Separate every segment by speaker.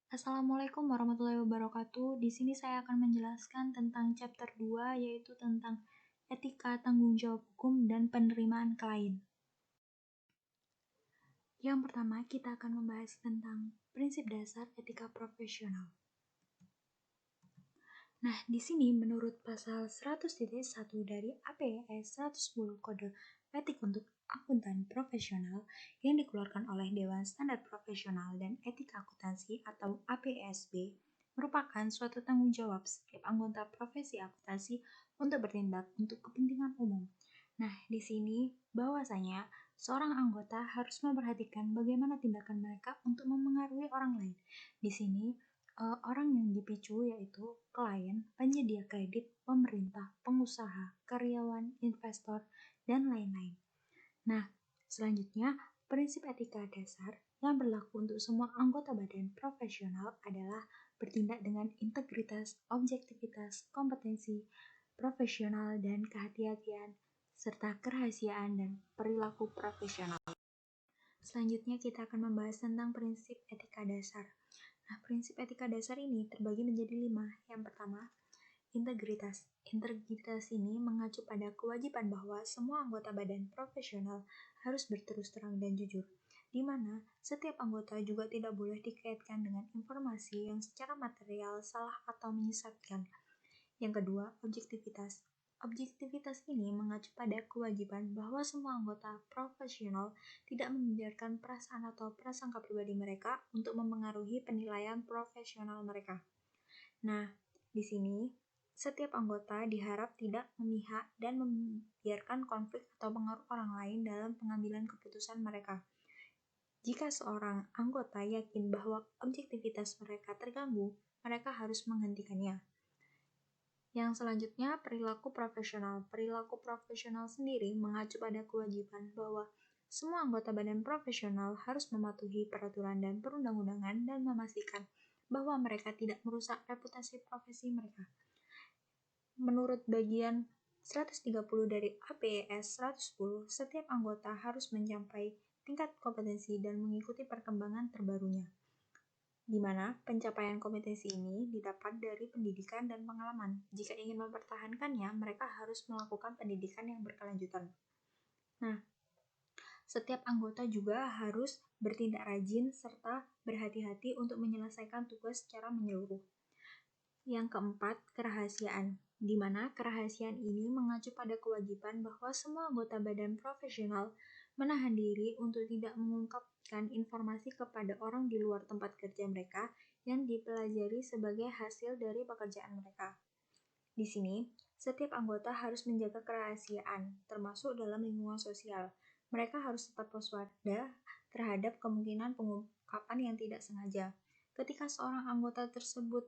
Speaker 1: Assalamualaikum warahmatullahi wabarakatuh. Di sini saya akan menjelaskan tentang chapter 2 yaitu tentang etika tanggung jawab hukum dan penerimaan klien. Yang pertama, kita akan membahas tentang prinsip dasar etika profesional. Nah, di sini menurut pasal 100.1 dari APS 110 Kode Etik untuk Akuntan Profesional yang dikeluarkan oleh Dewan Standar Profesional dan Etika Akuntansi atau APSB, merupakan suatu tanggung jawab setiap anggota profesi akuntansi untuk bertindak untuk kepentingan umum. Nah, di sini bahwasanya seorang anggota harus memperhatikan bagaimana tindakan mereka untuk memengaruhi orang lain. Di sini orang yang dipicu yaitu klien, penyedia kredit, pemerintah, pengusaha, karyawan, investor, dan lain-lain. Nah, selanjutnya, prinsip etika dasar yang berlaku untuk semua anggota badan profesional adalah bertindak dengan integritas, objektivitas, kompetensi, profesional, dan kehati-hatian, serta kerahasiaan dan perilaku profesional. Selanjutnya, kita akan membahas tentang prinsip etika dasar. Nah, prinsip etika dasar ini terbagi menjadi 5. Yang pertama, integritas. Integritas ini mengacu pada kewajiban bahwa semua anggota badan profesional harus berterus terang dan jujur, di mana setiap anggota juga tidak boleh dikaitkan dengan informasi yang secara material salah atau menyesatkan. Yang kedua, objektivitas. Objektivitas ini mengacu pada kewajiban bahwa semua anggota profesional tidak membiarkan perasaan atau prasangka pribadi mereka untuk memengaruhi penilaian profesional mereka. Nah, di sini setiap anggota diharap tidak memihak dan membiarkan konflik atau pengaruh orang lain dalam pengambilan keputusan mereka. Jika seorang anggota yakin bahwa objektivitas mereka terganggu, mereka harus menghentikannya. Yang selanjutnya, perilaku profesional. Perilaku profesional sendiri mengacu pada kewajiban bahwa semua anggota badan profesional harus mematuhi peraturan dan perundang-undangan dan memastikan bahwa mereka tidak merusak reputasi profesi mereka. Menurut bagian 130 dari APS 110, setiap anggota harus mencapai tingkat kompetensi dan mengikuti perkembangan terbarunya, di mana pencapaian kompetensi ini didapat dari pendidikan dan pengalaman. Jika ingin mempertahankannya, mereka harus melakukan pendidikan yang berkelanjutan. Nah, setiap anggota juga harus bertindak rajin serta berhati-hati untuk menyelesaikan tugas secara menyeluruh. Yang keempat, kerahasiaan, di mana kerahasiaan ini mengacu pada kewajiban bahwa semua anggota badan profesional menahan diri untuk tidak mengungkapkan informasi kepada orang di luar tempat kerja mereka yang dipelajari sebagai hasil dari pekerjaan mereka. Di sini, setiap anggota harus menjaga kerahasiaan, termasuk dalam lingkungan sosial. Mereka harus tetap waspada terhadap kemungkinan pengungkapan yang tidak sengaja. Ketika seorang anggota tersebut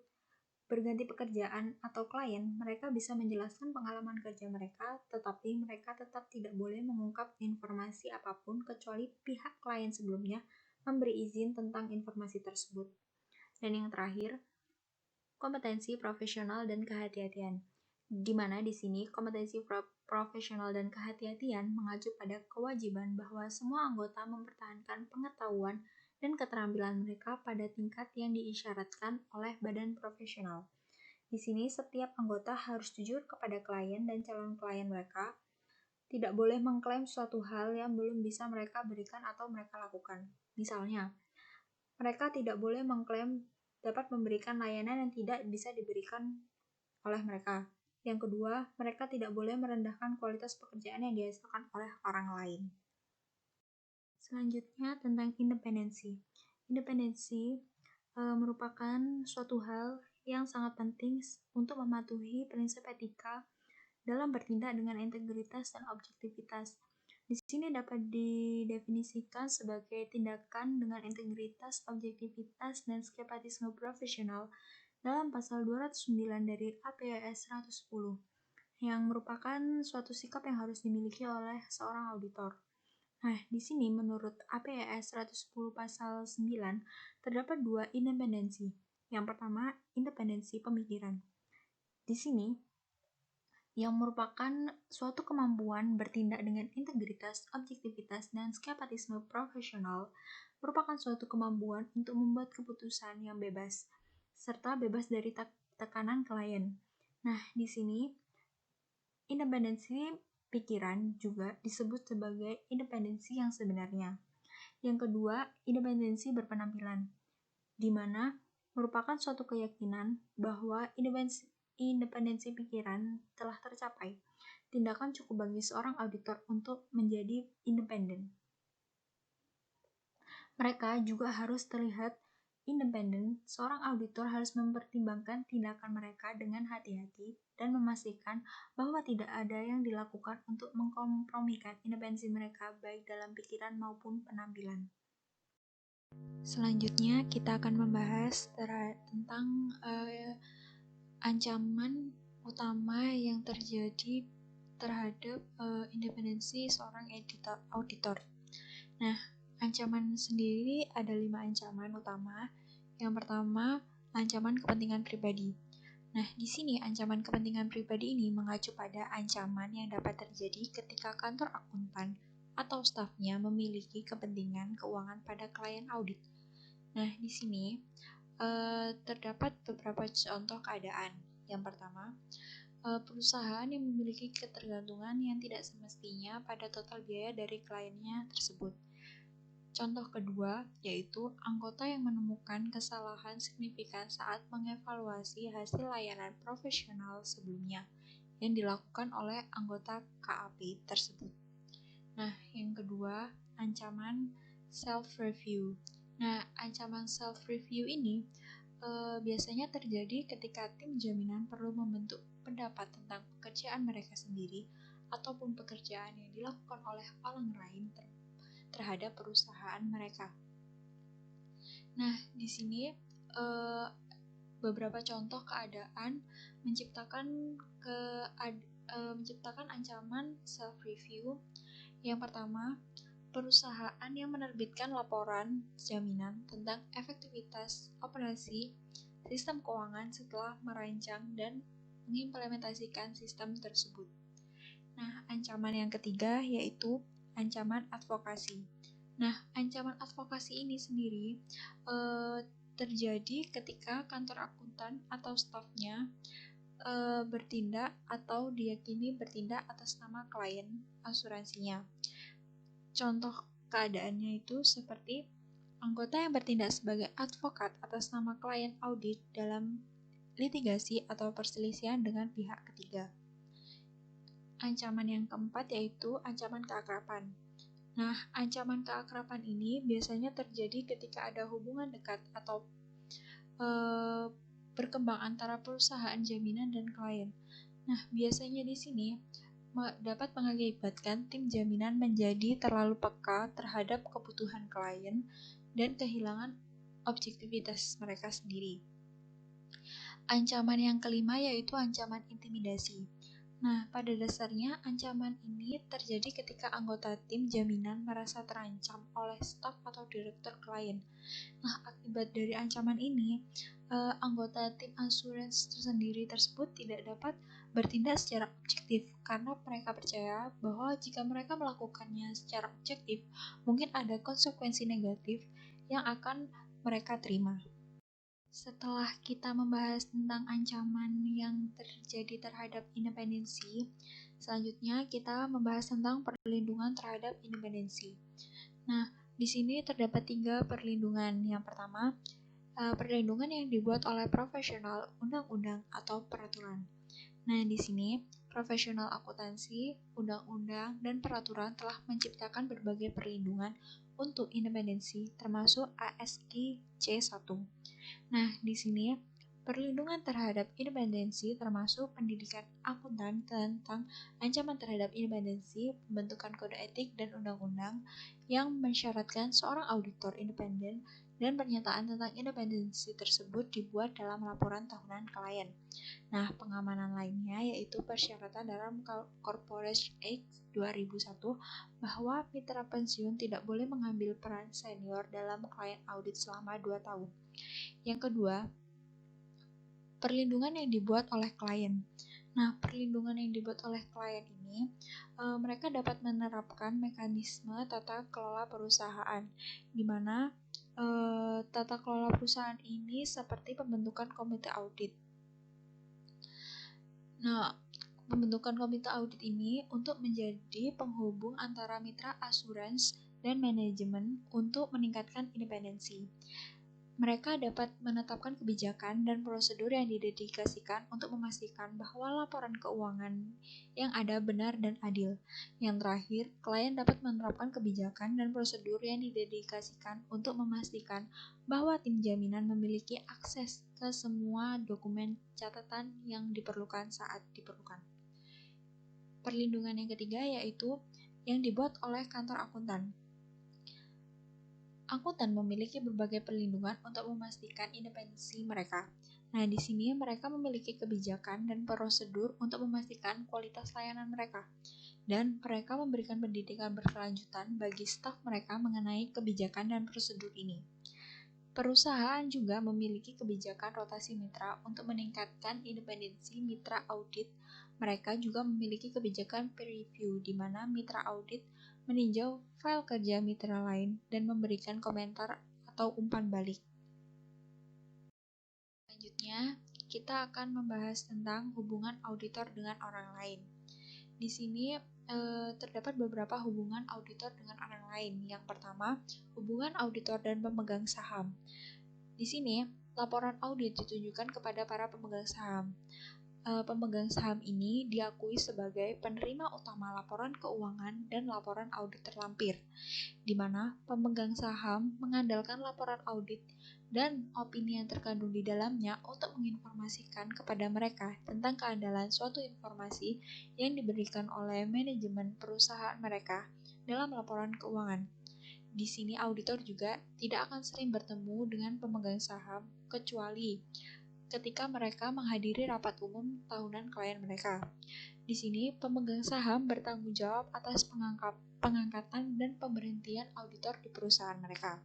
Speaker 1: berganti pekerjaan atau klien, mereka bisa menjelaskan pengalaman kerja mereka, tetapi mereka tetap tidak boleh mengungkap informasi apapun kecuali pihak klien sebelumnya memberi izin tentang informasi tersebut. Dan yang terakhir, kompetensi profesional dan kehati-hatian. Di mana di sini kompetensi profesional dan kehati-hatian mengacu pada kewajiban bahwa semua anggota mempertahankan pengetahuan dan keterampilan mereka pada tingkat yang diisyaratkan oleh badan profesional. Di sini setiap anggota harus jujur kepada klien dan calon klien mereka, tidak boleh mengklaim suatu hal yang belum bisa mereka berikan atau mereka lakukan. Misalnya, mereka tidak boleh mengklaim dapat memberikan layanan yang tidak bisa diberikan oleh mereka. Yang kedua, mereka tidak boleh merendahkan kualitas pekerjaan yang dihasilkan oleh orang lain. Selanjutnya tentang independensi. Independensi merupakan suatu hal yang sangat penting untuk mematuhi prinsip etika dalam bertindak dengan integritas dan objektivitas. Di sini dapat didefinisikan sebagai tindakan dengan integritas, objektivitas, dan skematisme profesional dalam pasal 209 dari APS 110, yang merupakan suatu sikap yang harus dimiliki oleh seorang auditor. Nah, di sini menurut APS 110 pasal 9 terdapat 2 independensi. Yang pertama, independensi pemikiran. Di sini yang merupakan suatu kemampuan bertindak dengan integritas, objektivitas, dan skeptisisme profesional, merupakan suatu kemampuan untuk membuat keputusan yang bebas, serta bebas dari tekanan klien. Nah, di sini independensi pikiran juga disebut sebagai independensi yang sebenarnya. Yang kedua, independensi berpenampilan, di mana merupakan suatu keyakinan bahwa independensi pikiran telah tercapai. Tindakan cukup bagi seorang auditor untuk menjadi independen. Mereka juga harus terlihat independen. Seorang auditor harus mempertimbangkan tindakan mereka dengan hati-hati dan memastikan bahwa tidak ada yang dilakukan untuk mengkompromikan independensi mereka baik dalam pikiran maupun penampilan. Selanjutnya kita akan membahas tentang ancaman utama yang terjadi terhadap independensi seorang auditor. Nah, ancaman sendiri ada 5 ancaman utama. Yang pertama, ancaman kepentingan pribadi. Nah, di sini ancaman kepentingan pribadi ini mengacu pada ancaman yang dapat terjadi ketika kantor akuntan atau stafnya memiliki kepentingan keuangan pada klien audit. Nah, di sini terdapat beberapa contoh keadaan. Yang pertama, perusahaan yang memiliki ketergantungan yang tidak semestinya pada total biaya dari kliennya tersebut. Contoh kedua, yaitu anggota yang menemukan kesalahan signifikan saat mengevaluasi hasil layanan profesional sebelumnya yang dilakukan oleh anggota KAP tersebut. Nah, yang kedua, ancaman self-review. Nah, ancaman self-review ini biasanya terjadi ketika tim jaminan perlu membentuk pendapat tentang pekerjaan mereka sendiri ataupun pekerjaan yang dilakukan oleh orang lain terhadap perusahaan mereka. Nah, di sini beberapa contoh keadaan menciptakan ancaman self-review. Yang pertama, perusahaan yang menerbitkan laporan jaminan tentang efektivitas operasi sistem keuangan setelah merancang dan mengimplementasikan sistem tersebut. Nah, ancaman yang ketiga yaitu ancaman advokasi. Nah, ancaman advokasi ini sendiri terjadi ketika kantor akuntan atau stafnya bertindak atau diyakini bertindak atas nama klien asuransinya. Contoh keadaannya itu seperti anggota yang bertindak sebagai advokat atas nama klien audit dalam litigasi atau perselisihan dengan pihak ketiga. Ancaman yang keempat yaitu ancaman keakraban. Nah, ancaman keakraban ini biasanya terjadi ketika ada hubungan dekat atau berkembang antara perusahaan jaminan dan klien. Nah, biasanya di sini dapat mengakibatkan tim jaminan menjadi terlalu peka terhadap kebutuhan klien dan kehilangan objektivitas mereka sendiri. Ancaman yang kelima yaitu ancaman intimidasi. Nah, pada dasarnya ancaman ini terjadi ketika anggota tim jaminan merasa terancam oleh staf atau direktur klien. Nah, akibat dari ancaman ini, anggota tim asuransi sendiri tersebut tidak dapat bertindak secara objektif karena mereka percaya bahwa jika mereka melakukannya secara objektif, mungkin ada konsekuensi negatif yang akan mereka terima. Setelah kita membahas tentang ancaman yang terjadi terhadap independensi, selanjutnya kita membahas tentang perlindungan terhadap independensi. Nah, di sini terdapat 3 perlindungan. Yang pertama, perlindungan yang dibuat oleh profesional, undang-undang, atau peraturan. Nah, di sini profesional akuntansi, undang-undang, dan peraturan telah menciptakan berbagai perlindungan untuk independensi, termasuk ASC C1. Nah, di sini perlindungan terhadap independensi termasuk pendidikan akuntan tentang ancaman terhadap independensi, pembentukan kode etik dan undang-undang yang mensyaratkan seorang auditor independen dan pernyataan tentang independensi tersebut dibuat dalam laporan tahunan klien. Nah, pengamanan lainnya yaitu persyaratan dalam Corporation Act 2001 bahwa mitra pensiun tidak boleh mengambil peran senior dalam klien audit selama 2 tahun. Yang kedua, perlindungan yang dibuat oleh klien. Nah, perlindungan yang dibuat oleh klien ini, mereka dapat menerapkan mekanisme tata kelola perusahaan, di mana tata kelola perusahaan ini seperti pembentukan komite audit. Nah, pembentukan komite audit ini untuk menjadi penghubung antara mitra asuransi dan manajemen untuk meningkatkan independensi. Mereka dapat menetapkan kebijakan dan prosedur yang didedikasikan untuk memastikan bahwa laporan keuangan yang ada benar dan adil. Yang terakhir, klien dapat menerapkan kebijakan dan prosedur yang didedikasikan untuk memastikan bahwa tim jaminan memiliki akses ke semua dokumen catatan yang diperlukan saat diperlukan. Perlindungan yang ketiga yaitu yang dibuat oleh kantor akuntan. Akuntan memiliki berbagai perlindungan untuk memastikan independensi mereka. Nah, di sini mereka memiliki kebijakan dan prosedur untuk memastikan kualitas layanan mereka. Dan mereka memberikan pendidikan berkelanjutan bagi staf mereka mengenai kebijakan dan prosedur ini. Perusahaan juga memiliki kebijakan rotasi mitra untuk meningkatkan independensi mitra audit. Mereka juga memiliki kebijakan peer review, di mana mitra audit meninjau file kerja mitra lain dan memberikan komentar atau umpan balik. Selanjutnya, kita akan membahas tentang hubungan auditor dengan orang lain. Di sini terdapat beberapa hubungan auditor dengan orang lain. Yang pertama, hubungan auditor dan pemegang saham. Di sini, laporan audit ditujukan kepada para pemegang saham. Pemegang saham ini diakui sebagai penerima utama laporan keuangan dan laporan audit terlampir, di mana pemegang saham mengandalkan laporan audit dan opini yang terkandung di dalamnya untuk menginformasikan kepada mereka tentang keandalan suatu informasi yang diberikan oleh manajemen perusahaan mereka dalam laporan keuangan. Di sini auditor juga tidak akan sering bertemu dengan pemegang saham kecuali ketika mereka menghadiri rapat umum tahunan klien mereka. Di sini, pemegang saham bertanggung jawab atas pengangkatan dan pemberhentian auditor di perusahaan mereka.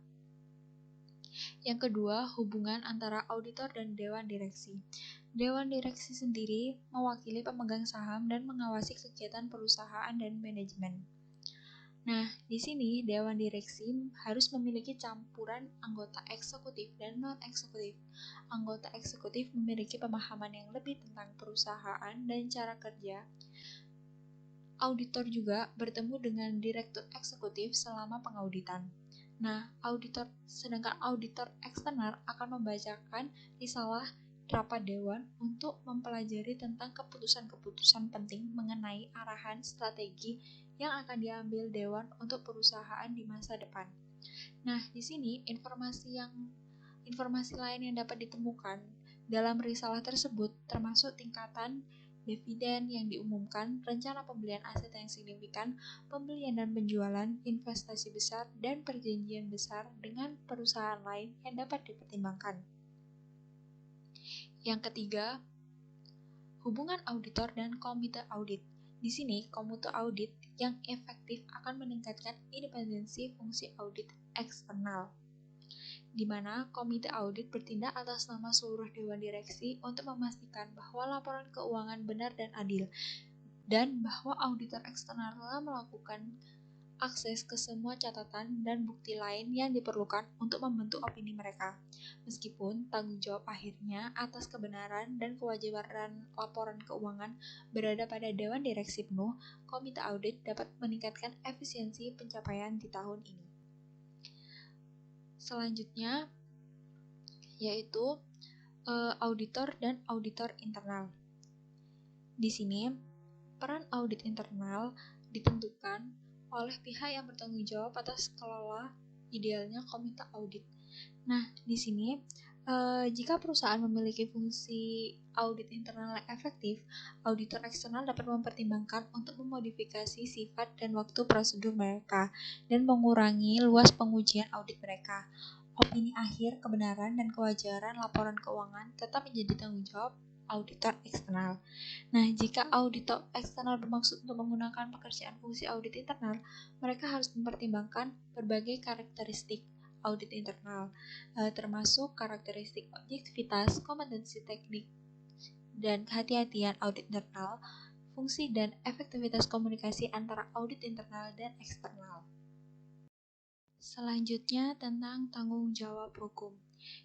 Speaker 1: Yang kedua, hubungan antara auditor dan dewan direksi. Dewan direksi sendiri mewakili pemegang saham dan mengawasi kegiatan perusahaan dan manajemen. Nah, di sini Dewan Direksi harus memiliki campuran anggota eksekutif dan non-eksekutif. Anggota eksekutif memiliki pemahaman yang lebih tentang perusahaan dan cara kerja. Auditor juga bertemu dengan direktur eksekutif selama pengauditan. Nah, sedangkan auditor eksternal akan membacakan risalah rapat dewan untuk mempelajari tentang keputusan-keputusan penting mengenai arahan strategi yang akan diambil dewan untuk perusahaan di masa depan. Nah, di sini informasi lain yang dapat ditemukan dalam risalah tersebut termasuk tingkatan dividen yang diumumkan, rencana pembelian aset yang signifikan, pembelian dan penjualan, investasi besar, dan perjanjian besar dengan perusahaan lain yang dapat dipertimbangkan. Yang ketiga, hubungan auditor dan komite audit. Di sini, komite audit yang efektif akan meningkatkan independensi fungsi audit eksternal, di mana komite audit bertindak atas nama seluruh dewan direksi untuk memastikan bahwa laporan keuangan benar dan adil, dan bahwa auditor eksternal telah melakukan akses ke semua catatan dan bukti lain yang diperlukan untuk membentuk opini mereka. Meskipun tanggung jawab akhirnya atas kebenaran dan kewajaran laporan keuangan berada pada Dewan Direksi penuh, komite audit dapat meningkatkan efisiensi pencapaian di tahun ini. Selanjutnya, yaitu auditor dan auditor internal. Di sini, peran audit internal ditentukan oleh pihak yang bertanggung jawab atas kelola idealnya komite audit. Nah, di sini jika perusahaan memiliki fungsi audit internal yang efektif, auditor eksternal dapat mempertimbangkan untuk memodifikasi sifat dan waktu prosedur mereka dan mengurangi luas pengujian audit mereka. Opini akhir, kebenaran, dan kewajaran laporan keuangan tetap menjadi tanggung jawab auditor eksternal. Nah, jika auditor eksternal bermaksud untuk menggunakan pekerjaan fungsi audit internal, mereka harus mempertimbangkan berbagai karakteristik audit internal, termasuk karakteristik objektivitas, kompetensi teknik, dan kehati-hatian audit internal, fungsi dan efektivitas komunikasi antara audit internal dan eksternal. Selanjutnya tentang tanggung jawab hukum,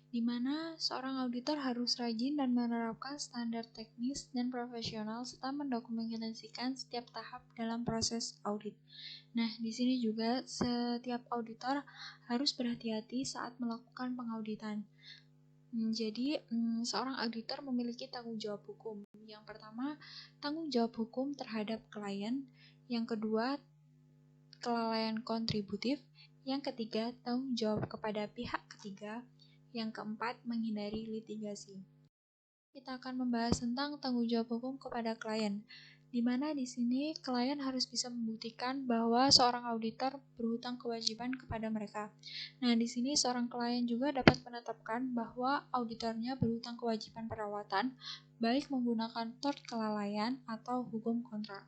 Speaker 1: di mana seorang auditor harus rajin dan menerapkan standar teknis dan profesional serta mendokumentasikan setiap tahap dalam proses audit. Nah, di sini juga setiap auditor harus berhati-hati saat melakukan pengauditan. Jadi, seorang auditor memiliki tanggung jawab hukum. Yang pertama, tanggung jawab hukum terhadap klien. Yang kedua, kelalaian kontributif. Yang ketiga, tanggung jawab kepada pihak ketiga. Yang keempat, menghindari litigasi. Kita akan membahas tentang tanggung jawab hukum kepada klien, di mana di sini klien harus bisa membuktikan bahwa seorang auditor berhutang kewajiban kepada mereka. Nah, di sini seorang klien juga dapat menetapkan bahwa auditornya berhutang kewajiban perawatan, baik menggunakan tort kelalaian atau hukum kontrak.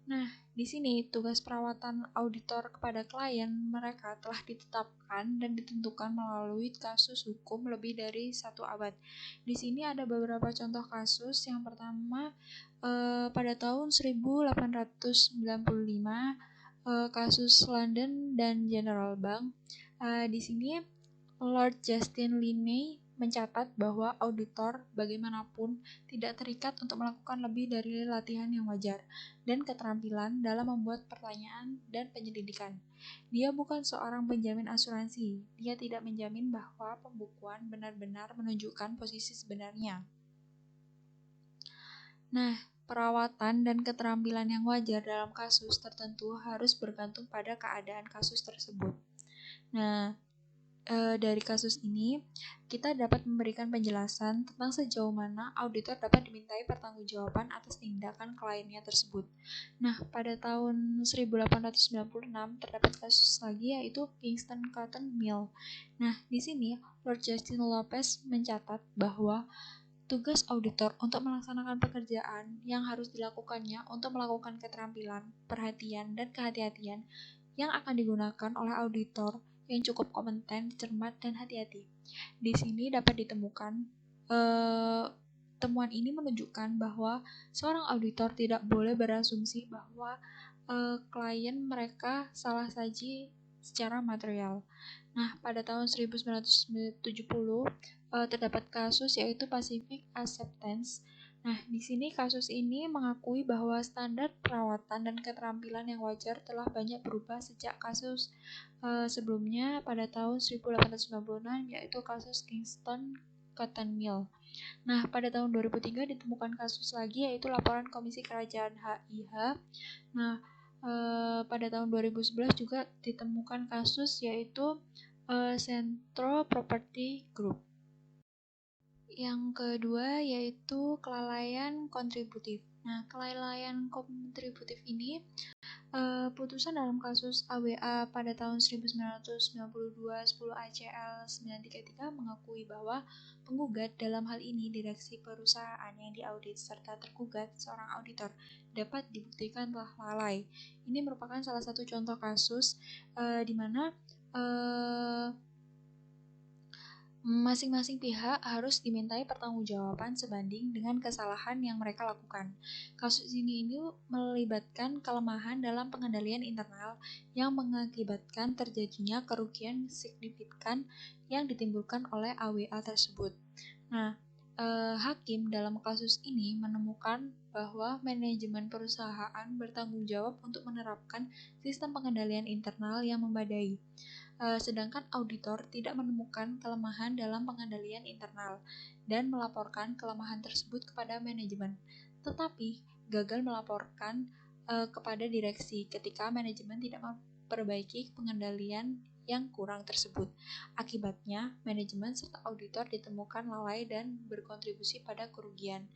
Speaker 1: Nah, di sini tugas perawatan auditor kepada klien mereka telah ditetapkan dan ditentukan melalui kasus hukum lebih dari 1 abad. Di sini ada beberapa contoh kasus. Yang pertama, pada tahun 1895, kasus London dan General Bank. Di sini Lord Justin Linney mencatat bahwa auditor bagaimanapun tidak terikat untuk melakukan lebih dari latihan yang wajar dan keterampilan dalam membuat pertanyaan dan penyelidikan. Dia bukan seorang penjamin asuransi. Dia tidak menjamin bahwa pembukuan benar-benar menunjukkan posisi sebenarnya. Nah, perawatan dan keterampilan yang wajar dalam kasus tertentu harus bergantung pada keadaan kasus tersebut. Nah, dari kasus ini, kita dapat memberikan penjelasan tentang sejauh mana auditor dapat dimintai pertanggungjawaban atas tindakan kliennya tersebut. Nah, pada tahun 1896 terdapat kasus lagi yaitu Kingston Cotton Mill. Nah, di sini Lord Justin Lopez mencatat bahwa tugas auditor untuk melaksanakan pekerjaan yang harus dilakukannya untuk melakukan keterampilan, perhatian, dan kehati-hatian yang akan digunakan oleh auditor yang cukup kompeten, cermat, dan hati-hati. Di sini dapat ditemukan temuan ini menunjukkan bahwa seorang auditor tidak boleh berasumsi bahwa klien mereka salah saji secara material. Nah, pada tahun 1970 terdapat kasus yaitu Pacific Acceptance. Nah, di sini kasus ini mengakui bahwa standar perawatan dan keterampilan yang wajar telah banyak berubah sejak kasus sebelumnya pada tahun 1896 yaitu kasus Kingston Cotton Mill. Nah, pada tahun 2003 ditemukan kasus lagi yaitu laporan Komisi Kerajaan HIH. Nah, pada tahun 2011 juga ditemukan kasus yaitu Centro Property Group. Yang kedua yaitu kelalaian kontributif. Nah, kelalaian kontributif ini putusan dalam kasus AWA pada tahun 1992 10 ACL 933 mengakui bahwa penggugat dalam hal ini direksi perusahaan yang diaudit serta tergugat seorang auditor dapat dibuktikan telah lalai. Ini merupakan salah satu contoh kasus di mana masing-masing pihak harus dimintai pertanggungjawaban sebanding dengan kesalahan yang mereka lakukan. Kasus ini melibatkan kelemahan dalam pengendalian internal yang mengakibatkan terjadinya kerugian signifikan yang ditimbulkan oleh AWA tersebut. Nah, hakim dalam kasus ini menemukan bahwa manajemen perusahaan bertanggung jawab untuk menerapkan sistem pengendalian internal yang memadai. Sedangkan auditor tidak menemukan kelemahan dalam pengendalian internal dan melaporkan kelemahan tersebut kepada manajemen, tetapi gagal melaporkan kepada direksi ketika manajemen tidak memperbaiki pengendalian yang kurang tersebut. Akibatnya, manajemen serta auditor ditemukan lalai dan berkontribusi pada kerugian.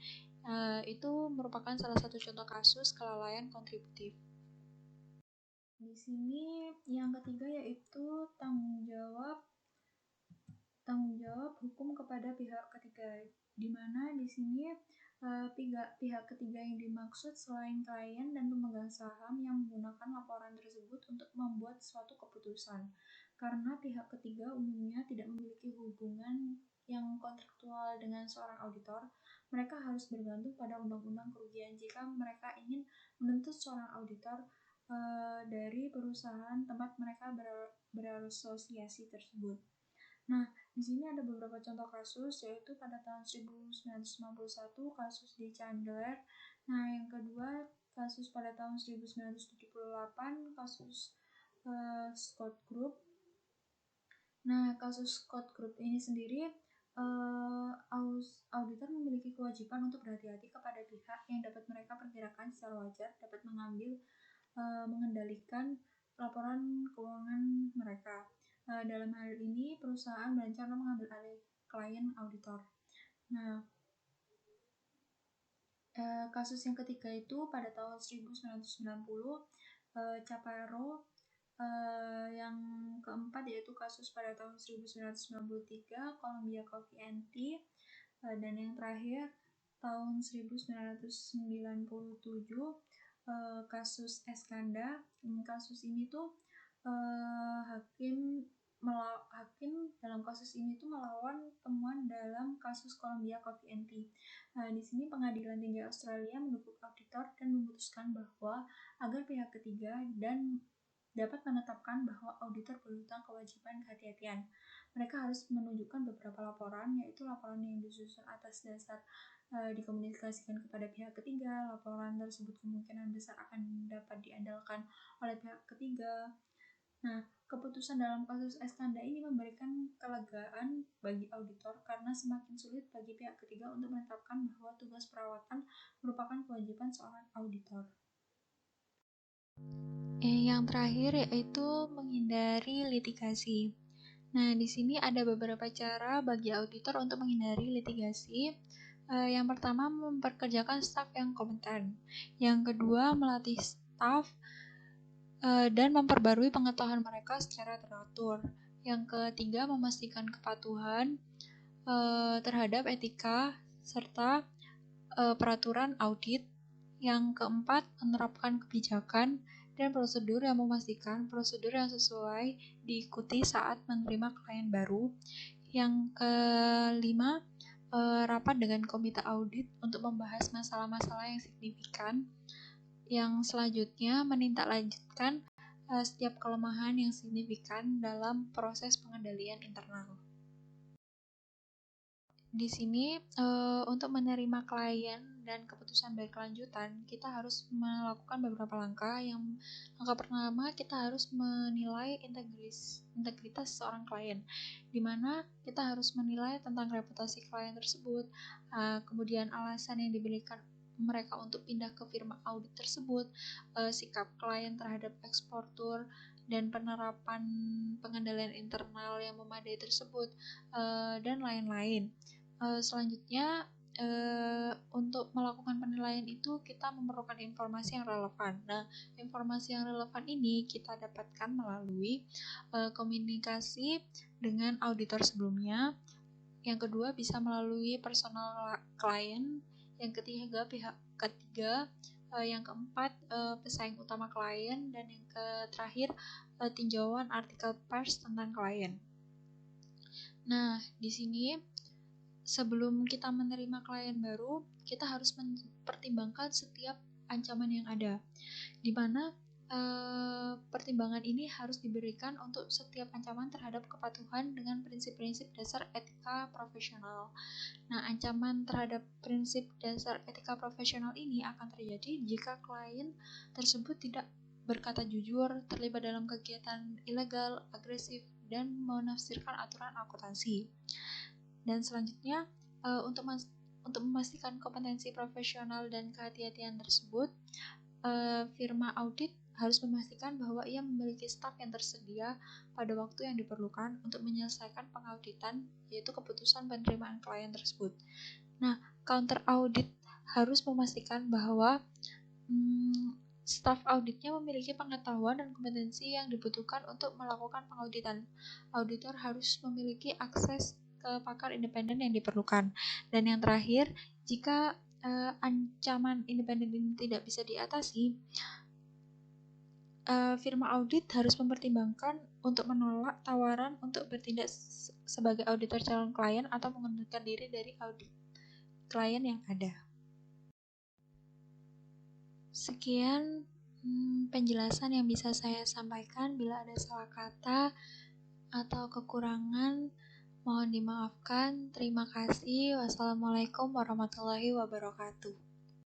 Speaker 1: Itu merupakan salah satu contoh kasus kelalaian kontributif. Di sini yang ketiga yaitu tanggung jawab hukum kepada pihak ketiga, di mana di sini pihak ketiga yang dimaksud selain klien dan pemegang saham yang menggunakan laporan tersebut untuk membuat suatu keputusan, karena pihak ketiga umumnya tidak memiliki hubungan yang kontraktual dengan seorang auditor, mereka harus bergantung pada undang-undang kerugian jika mereka ingin menuntut seorang auditor dari perusahaan tempat mereka berasosiasi tersebut. Nah, di sini ada beberapa contoh kasus, yaitu pada tahun 1991 kasus di Chandler. Nah, yang kedua kasus pada tahun 1978 kasus Scott Group. Nah, kasus Scott Group ini sendiri auditor memiliki kewajiban untuk berhati-hati kepada pihak yang dapat mereka perkirakan secara wajar dapat mengendalikan laporan keuangan mereka. Dalam hal ini, perusahaan berencana mengambil alih klien auditor. Nah, kasus yang ketiga itu pada tahun 1990, Chaparro. Yang keempat yaitu kasus pada tahun 1993, Columbia Coffee and Tea. Dan yang terakhir tahun 1997, kasus Eskanda. Kasus ini tuh hakim dalam kasus ini tuh melawan temuan dalam kasus Columbia Coffee and Tea. Di sini pengadilan tinggi Australia mendukung auditor dan memutuskan bahwa agar pihak ketiga dan dapat menetapkan bahwa auditor berhutang kewajiban kehati-hatian. Mereka harus menunjukkan beberapa laporan, yaitu laporan yang disusun atas dasar dikomunikasikan kepada pihak ketiga. Laporan tersebut kemungkinan besar akan dapat diandalkan oleh pihak ketiga. Nah, keputusan dalam kasus Eskanda ini memberikan kelegaan bagi auditor karena semakin sulit bagi pihak ketiga untuk menetapkan bahwa tugas perawatan merupakan kewajiban seorang auditor. Yang terakhir yaitu menghindari litigasi. Nah, di sini ada beberapa cara bagi auditor untuk menghindari litigasi. Yang pertama, memperkerjakan staf yang kompeten. Yang kedua, melatih staf dan memperbarui pengetahuan mereka secara teratur. Yang ketiga, memastikan kepatuhan terhadap etika serta peraturan audit. Yang keempat, menerapkan kebijakan dan prosedur yang memastikan prosedur yang sesuai diikuti saat menerima klien baru. Yang kelima, rapat dengan komite audit untuk membahas masalah-masalah yang signifikan. Yang selanjutnya, menindaklanjutkan setiap kelemahan yang signifikan dalam proses pengendalian internal. Di sini untuk menerima klien dan keputusan berkelanjutan, kita harus melakukan beberapa langkah. Langkah pertama, kita harus menilai integritas seorang klien, di mana kita harus menilai tentang reputasi klien tersebut, kemudian alasan yang diberikan mereka untuk pindah ke firma audit tersebut, sikap klien terhadap eksportur, dan penerapan pengendalian internal yang memadai tersebut, dan lain-lain. Selanjutnya, untuk melakukan penilaian itu kita memerlukan informasi yang relevan. Nah, informasi yang relevan ini kita dapatkan melalui komunikasi dengan auditor sebelumnya. Yang kedua, bisa melalui personal klien. Yang ketiga, pihak ketiga. Yang keempat, pesaing utama klien. Dan yang terakhir, tinjauan artikel pers tentang klien. Nah, di sini sebelum kita menerima klien baru, kita harus mempertimbangkan setiap ancaman yang ada, di mana pertimbangan ini harus diberikan untuk setiap ancaman terhadap kepatuhan dengan prinsip-prinsip dasar etika profesional. Nah, ancaman terhadap prinsip dasar etika profesional ini akan terjadi jika klien tersebut tidak berkata jujur, terlibat dalam kegiatan ilegal, agresif, dan menafsirkan aturan akuntansi. Dan selanjutnya, untuk memastikan kompetensi profesional dan kehati-hatian tersebut, firma audit harus memastikan bahwa ia memiliki staf yang tersedia pada waktu yang diperlukan untuk menyelesaikan pengauditan, yaitu keputusan penerimaan klien tersebut. Nah, counter audit harus memastikan bahwa staf auditnya memiliki pengetahuan dan kompetensi yang dibutuhkan untuk melakukan pengauditan. Auditor harus memiliki akses ke pakar independen yang diperlukan. Dan yang terakhir, jika ancaman independen ini tidak bisa diatasi, firma audit harus mempertimbangkan untuk menolak tawaran untuk bertindak sebagai auditor calon klien atau mengundurkan diri dari audit klien yang ada. Sekian penjelasan yang bisa saya sampaikan. Bila ada salah kata atau kekurangan, mohon dimaafkan. Terima kasih. Wassalamualaikum warahmatullahi wabarakatuh.